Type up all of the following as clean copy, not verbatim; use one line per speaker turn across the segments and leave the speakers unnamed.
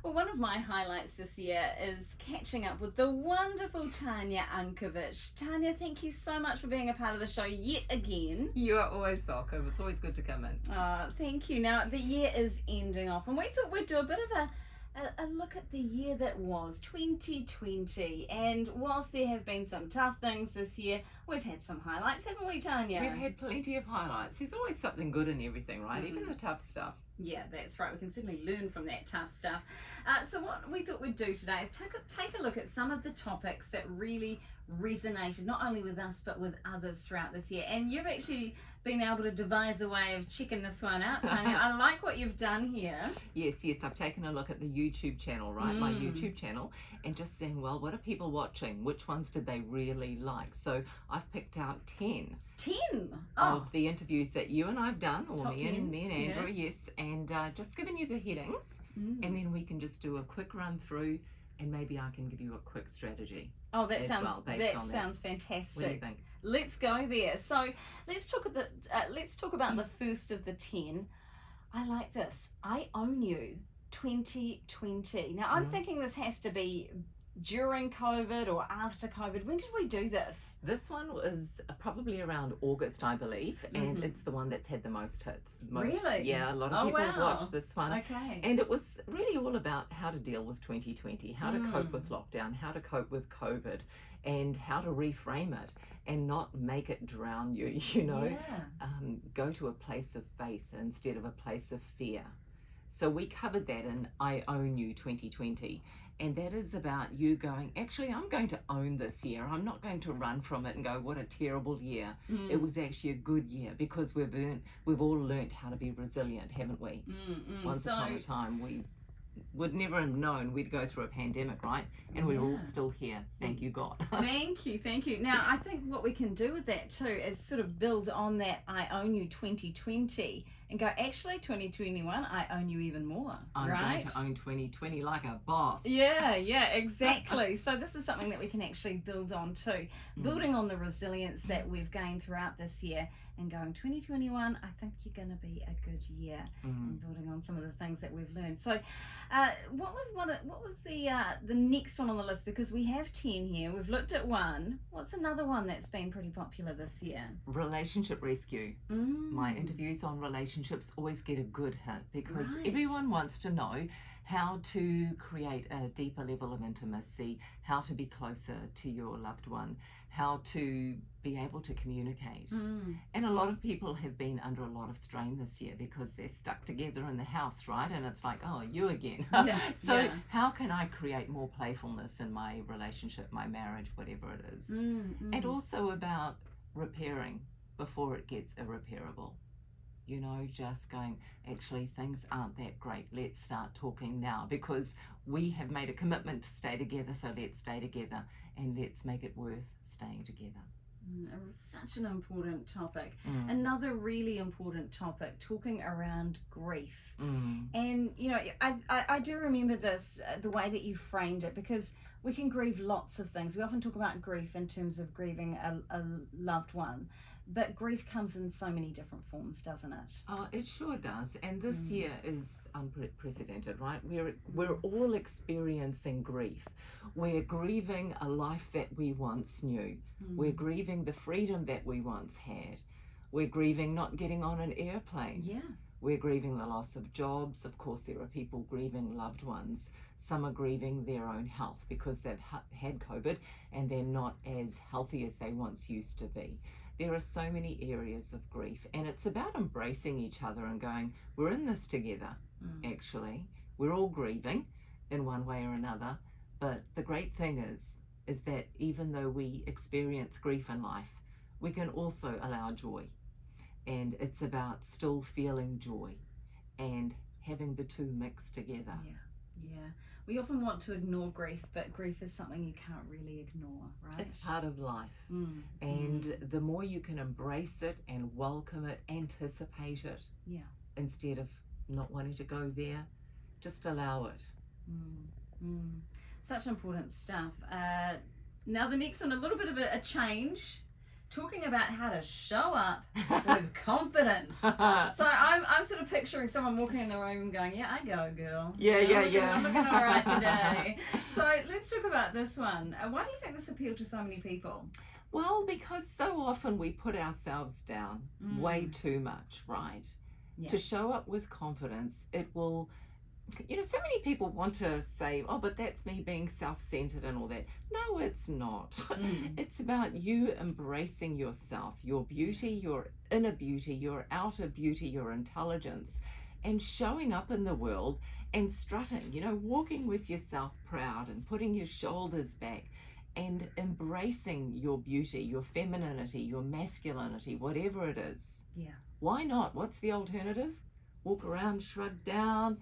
Well, one of my highlights this year is catching up with the wonderful Tanya Ankovic. Tanya, thank you so much for being a part of the show yet again.
You are always welcome. It's always good to come in.
Thank you. Now, the year is ending off, and we thought we'd do a bit of a look at the year that was 2020. And whilst there have been some tough things this year, we've had some highlights, haven't we, Tanya?
We've had plenty of highlights. There's always something good in everything, right? Even the tough stuff.
Yeah, that's right. We can certainly learn from that tough stuff. So what we thought we'd do today is take a look at some of the topics that really resonated, not only with us, but with others throughout this year. And you've actually been able to devise a way of checking this one out, Tanya. I like what you've done here.
Yes, I've taken a look at the YouTube channel, right? My YouTube channel, and just saying, well, what are people watching? Which ones did they really like? So I've picked out 10.
10?
Of the interviews that you and I've done, or me and Andrew,
yeah.
yes, and just giving you the headings, and then we can just do a quick run through, and maybe I can give you a quick strategy.
Oh, that sounds
that
fantastic.
What do you think?
Let's go there. So let's talk about the first of the 10. I like this. I own you 2020. Now I'm thinking this has to be during COVID or after COVID. When did we do this?
This one was probably around August, I believe, and it's the one that's had the most hits.
Really?
Yeah, a lot of people have watched this one.
Okay.
And it was really all about how to deal with 2020, how to cope with lockdown, how to cope with COVID, and how to reframe it and not make it drown you, go to a place of faith instead of a place of fear. So we covered that in I Own You 2020. And that is about you going, actually, I'm going to own this year. I'm not going to run from it and go, what a terrible year. It was actually a good year because we've all learnt how to be resilient, haven't we? Once upon a time, we would never have known we'd go through a pandemic, right? And we're all still here. Thank you, God.
Thank you. Now, I think what we can do with that too is sort of build on that I Own You 2020 and go, actually, 2021, I own you even more.
I'm going to own 2020 like a boss.
Yeah, exactly. So this is something that we can actually build on too. Building on the resilience that we've gained throughout this year and going 2021, I think you're going to be a good year, and building on some of the things that we've learned. So what was the next one on the list? Because we have 10 here. We've looked at one. What's another one that's been pretty popular this year?
Relationship rescue. My interviews on relationships always get a good hit because everyone wants to know how to create a deeper level of intimacy, how to be closer to your loved one, how to be able to communicate. And a lot of people have been under a lot of strain this year because they're stuck together in the house, right? And it's like, oh, you again. How can I create more playfulness in my relationship, my marriage, whatever it is? And also about repairing before it gets irreparable. Just going, actually, things aren't that great. Let's start talking now because we have made a commitment to stay together, so let's stay together and let's make it worth staying together.
Such an important topic. Another really important topic, talking around grief. And, I do remember this, the way that you framed it, because we can grieve lots of things. We often talk about grief in terms of grieving a loved one. But grief comes in so many different forms, doesn't it?
Oh, it sure does. And this year is unprecedented, right? We're all experiencing grief. We're grieving a life that we once knew. We're grieving the freedom that we once had. We're grieving not getting on an airplane.
Yeah.
We're grieving the loss of jobs. Of course, there are people grieving loved ones. Some are grieving their own health because they've had COVID and they're not as healthy as they once used to be. There are so many areas of grief, and it's about embracing each other and going, we're in this together, actually. We're all grieving in one way or another, but the great thing is that even though we experience grief in life, we can also allow joy. And it's about still feeling joy and having the two mixed together.
Yeah. We often want to ignore grief, but grief is something you can't really ignore, right?
It's part of life. And the more you can embrace it and welcome it, anticipate it, instead of not wanting to go there, just allow it.
Such important stuff. Now the next one, a little bit of a change. talking about how to show up with confidence. So I'm sort of picturing someone walking in the room going, yeah, I go, girl. I'm looking all right today. So let's talk about this one. Why do you think this appealed to so many people?
Well, because so often we put ourselves down way too much, right? Yeah. To show up with confidence, it will, so many people want to say, oh, but that's me being self-centered and all that. No, it's not. It's about you embracing yourself, your beauty, your inner beauty, your outer beauty, your intelligence, and showing up in the world and strutting, walking with yourself proud and putting your shoulders back and embracing your beauty, your femininity, your masculinity, whatever it is.
Yeah.
Why not? What's the alternative? Walk around, shrug down,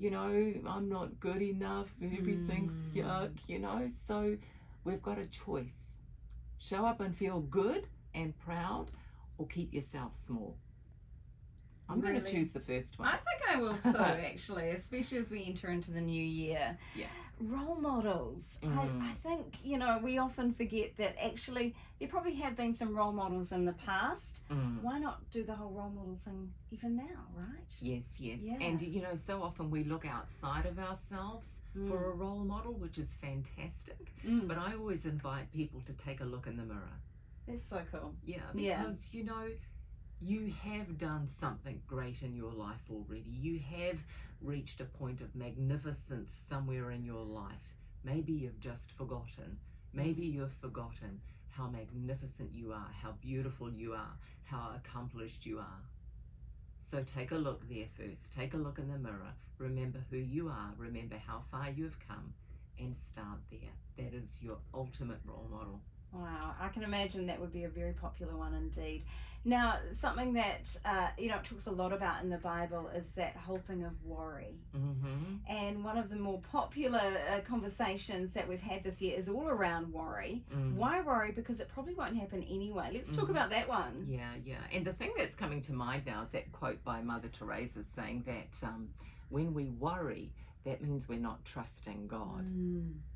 I'm not good enough, everything's yuck, So we've got a choice. Show up and feel good and proud, or keep yourself small. I'm going to choose the first one.
I think I will too, actually, especially as we enter into the new year.
Yeah.
Role models. I think, we often forget that actually there probably have been some role models in the past. Why not do the whole role model thing even now, right?
Yes.
Yeah.
And, so often we look outside of ourselves for a role model, which is fantastic. But I always invite people to take a look in the mirror.
That's so cool.
Yeah, because, you have done something great in your life already. You have reached a point of magnificence somewhere in your life. Maybe you've just forgotten. Maybe you've forgotten how magnificent you are, how beautiful you are, how accomplished you are. So take a look there first. Take a look in the mirror. Remember who you are. Remember how far you've come, and start there. That is your ultimate role model.
Wow, I can imagine that would be a very popular one indeed. Now, something that, it talks a lot about in the Bible is that whole thing of worry. And one of the more popular conversations that we've had this year is all around worry. Why worry? Because it probably won't happen anyway. Let's talk about that one.
Yeah. And the thing that's coming to mind now is that quote by Mother Teresa saying that when we worry, that means we're not trusting God.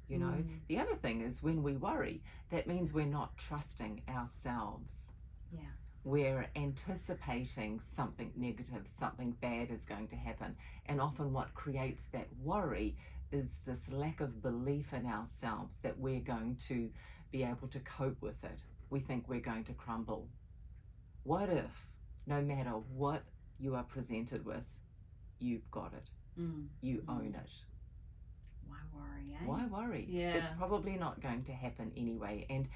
The other thing is when we worry, that means we're not trusting ourselves.
Yeah.
We're anticipating something negative, something bad is going to happen. And often what creates that worry is this lack of belief in ourselves that we're going to be able to cope with it. We think we're going to crumble. What if, no matter what you are presented with, you've got it? You own it.
Why worry, eh?
Why worry?
Yeah.
It's probably not going to happen anyway. And,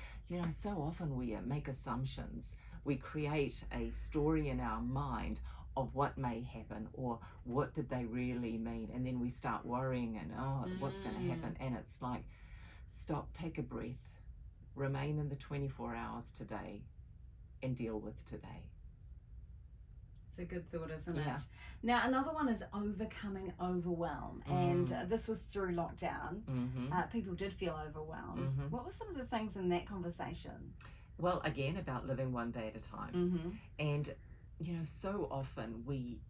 so often we make assumptions. We create a story in our mind of what may happen or what did they really mean. And then we start worrying and, what's going to happen? And it's like, stop, take a breath, remain in the 24 hours today and deal with today.
It's a good thought, isn't it? Now, another one is overcoming overwhelm. And this was through lockdown. People did feel overwhelmed. What were some of the things in that conversation?
Well, again, about living one day at a time. And, so often we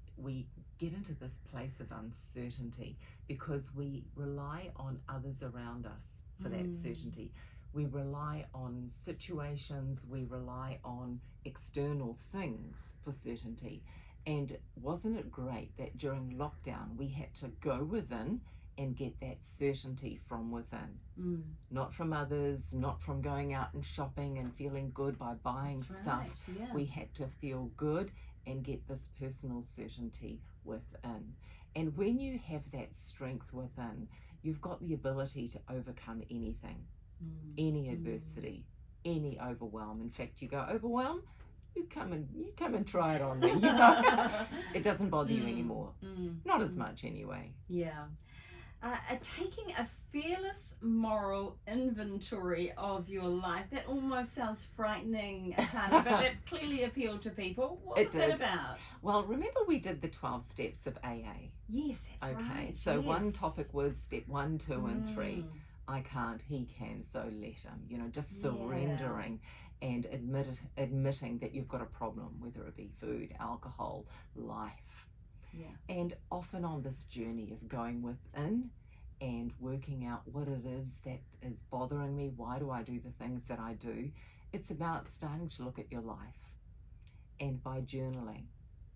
get into this place of uncertainty because we rely on others around us for that certainty. We rely on situations, we rely on external things for certainty. And wasn't it great that during lockdown we had to go within and get that certainty from within? Not from others, not from going out and shopping and feeling good by buying stuff.
Yeah.
We had to feel good and get this personal certainty within. And when you have that strength within, you've got the ability to overcome anything. Any adversity, any overwhelm. In fact, you go, overwhelm? You come and try it on me. It doesn't bother you anymore. Not as much anyway.
Yeah. Taking a fearless moral inventory of your life. That almost sounds frightening, Tanya, but that clearly appealed to people. What was that about?
Well, remember we did the 12 steps of AA?
Yes, that's right.
Okay, so one topic was step 1, 2, and 3. I can't, he can, so let him. Just surrendering and admitting that you've got a problem, whether it be food, alcohol, life.
Yeah.
And often on this journey of going within and working out what it is that is bothering me, why do I do the things that I do, It's about starting to look at your life, and by journaling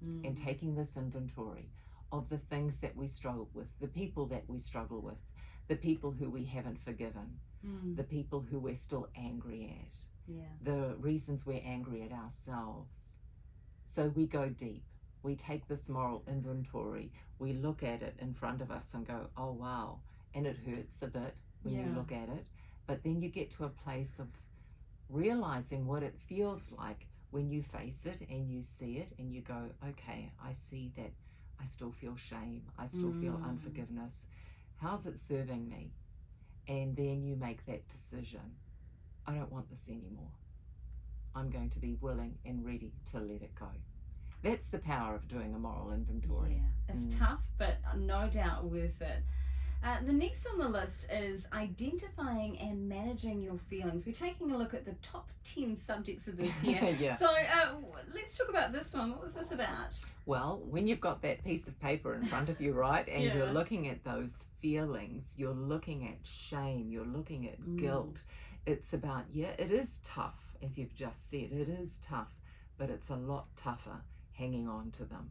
and taking this inventory of the things that we struggle with, the people that we struggle with, the people who we haven't forgiven, the people who we're still angry at, the reasons we're angry at ourselves. So we go deep. We take this moral inventory, we look at it in front of us and go, oh wow, and it hurts a bit when you look at it, but then you get to a place of realizing what it feels like when you face it and you see it and you go, okay, I see that I still feel shame, I still feel unforgiveness. How's it serving me? And then you make that decision. I don't want this anymore. I'm going to be willing and ready to let it go. That's the power of doing a moral inventory.
Yeah, it's tough, but no doubt worth it. The next on the list is identifying and managing your feelings. We're taking a look at the top 10 subjects of this year. So let's talk about this one. What was this about?
Well, when you've got that piece of paper in front of you, right, and you're looking at those feelings, you're looking at shame, you're looking at guilt. It's about, it is tough, as you've just said. It is tough, but it's a lot tougher hanging on to them.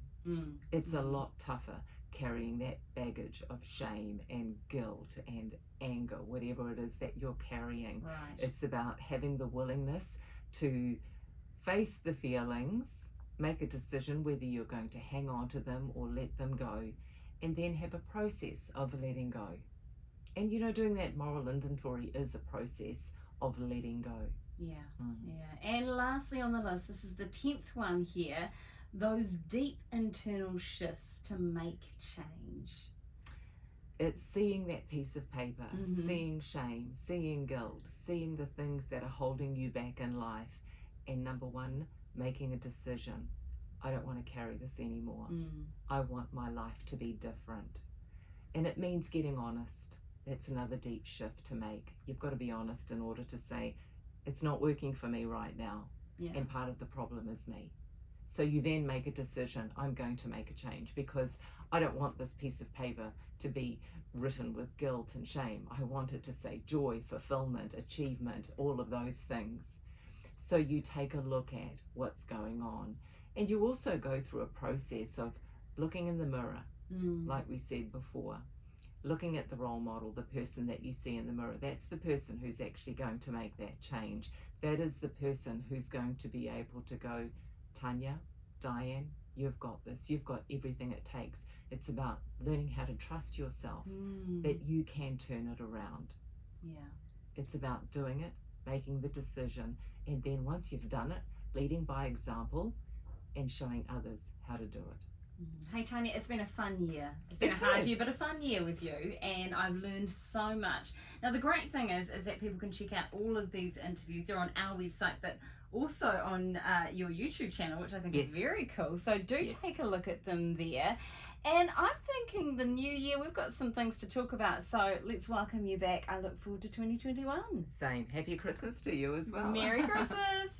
It's a lot tougher carrying that baggage of shame and guilt and anger, whatever it is that you're carrying.
Right.
It's about having the willingness to face the feelings, make a decision whether you're going to hang on to them or let them go, and then have a process of letting go. And doing that moral inventory is a process of letting go.
Yeah. And lastly on the list, this is the 10th one here, those deep internal shifts to make change.
It's seeing that piece of paper, seeing shame, seeing guilt, seeing the things that are holding you back in life, and number one, making a decision. I don't want to carry this anymore. I want my life to be different. And it means getting honest. That's another deep shift to make. You've got to be honest in order to say, it's not working for me right now, and part of the problem is me. So you then make a decision, I'm going to make a change because I don't want this piece of paper to be written with guilt and shame. I want it to say joy, fulfillment, achievement, all of those things. So you take a look at what's going on. And you also go through a process of looking in the mirror, like we said before, looking at the role model, the person that you see in the mirror. That's the person who's actually going to make that change. That is the person who's going to be able to go, Tanya, Diane, you've got this. You've got everything it takes. It's about learning how to trust yourself, that you can turn it around. It's about doing it, making the decision, and then once you've done it, leading by example and showing others how to do it.
Hey Tanya, it's been a fun year. It's been a hard year, but a fun year with you, and I've learned so much. Now the great thing is that people can check out all of these interviews. They're on our website, but also on your YouTube channel, which I think is very cool. So do take a look at them there. And I'm thinking the new year, we've got some things to talk about. So let's welcome you back. I look forward to 2021.
Same. Happy Christmas to you as well.
Merry Christmas.